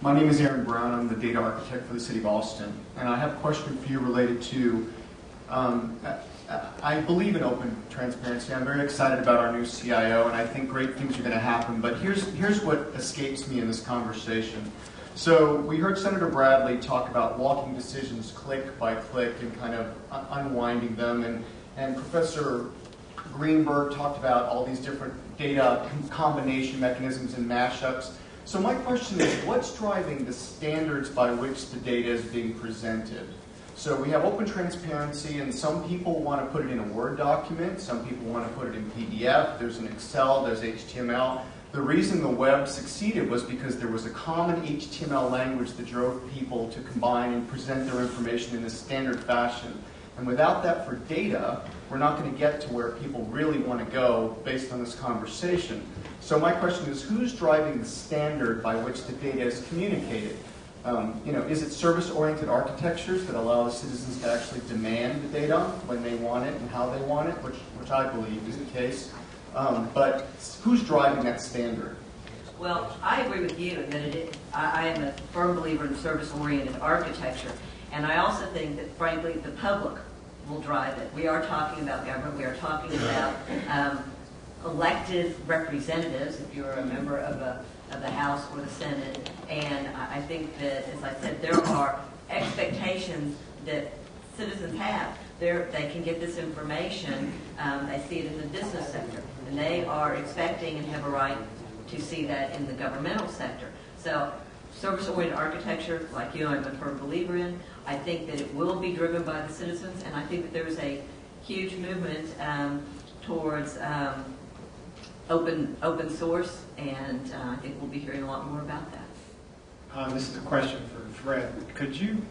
My name is Aaron Brown. I'm the data architect for the City of Austin. And I have a question for you related to, I believe in open transparency. I'm very excited about our new CIO, and I think great things are going to happen. But here's what escapes me in this conversation. So we heard Senator Bradley talk about walking decisions click by click and kind of unwinding them. And Professor Greenberg talked about all these different data combination mechanisms and mashups. So my question is, what's driving the standards by which the data is being presented? So we have open transparency, and some people want to put it in a Word document, some people want to put it in PDF, there's an Excel, there's HTML. The reason the web succeeded was because there was a common HTML language that drove people to combine and present their information in a standard fashion. And without that for data, we're not going to get to where people really want to go based on this conversation. So my question is, who's driving the standard by which the data is communicated? Is it service-oriented architectures that allow the citizens to actually demand the data when they want it and how they want it, which I believe is the case? But who's driving that standard? Well, I agree with you that I am a firm believer in service-oriented architecture, and I also think that, frankly, the public will drive it. We are talking about government. We are talking about elected representatives, if you're a member of the House or the Senate. And I think that, as I said, there are expectations that citizens have. They can get this information. They see it in the business sector, and they are expecting and have a right to see that in the governmental sector. So service-oriented architecture, like you, I'm a firm believer in. I think that it will be driven by the citizens, and I think that there's a huge movement towards open source, and I think we'll be hearing a lot more about that. This is a question for Fred. Could you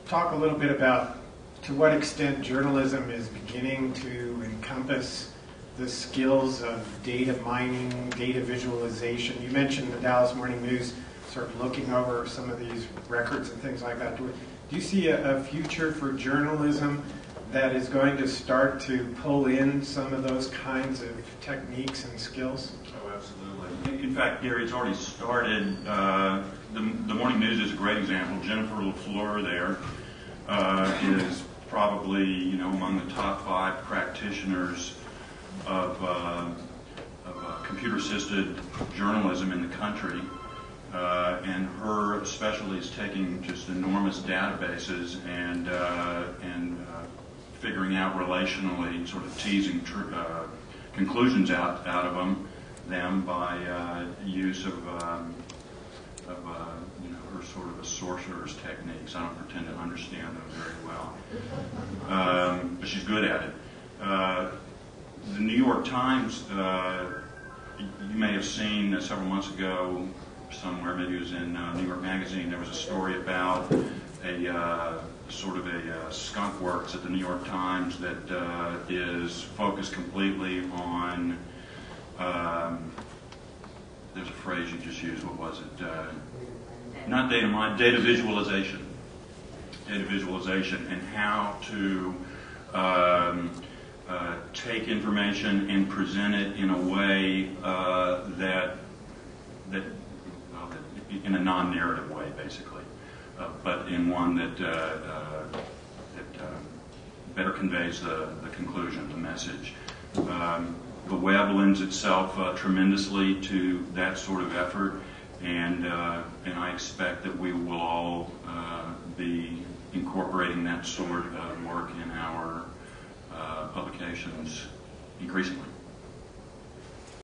talk a little bit about to what extent journalism is beginning to encompass the skills of data mining, data visualization? You mentioned the Dallas Morning News sort of looking over some of these records and things like that. Do you see a future for journalism that is going to start to pull in some of those kinds of techniques and skills? Oh, absolutely. In fact, Gary, it's already started. The Morning News is a great example. Jennifer LaFleur there is probably among the top 5 practitioners of computer-assisted journalism in the country. And her specialty is taking just enormous databases and figuring out relationally, sort of teasing conclusions out of them by use of her sort of a sorcerer's techniques. I don't pretend to understand them very well, but she's good at it. The New York Times, you may have seen several months ago, somewhere, maybe it was in New York Magazine, there was a story about a sort of a skunk works at the New York Times that is focused completely on, there's a phrase you just used, what was it? Not data mine, data visualization. Data visualization and how to take information and present it in a way that in a non-narrative way, basically, but in one that better conveys the conclusion, the message. The web lends itself tremendously to that sort of effort, and I expect that we will all be incorporating that sort of work in our publications increasingly.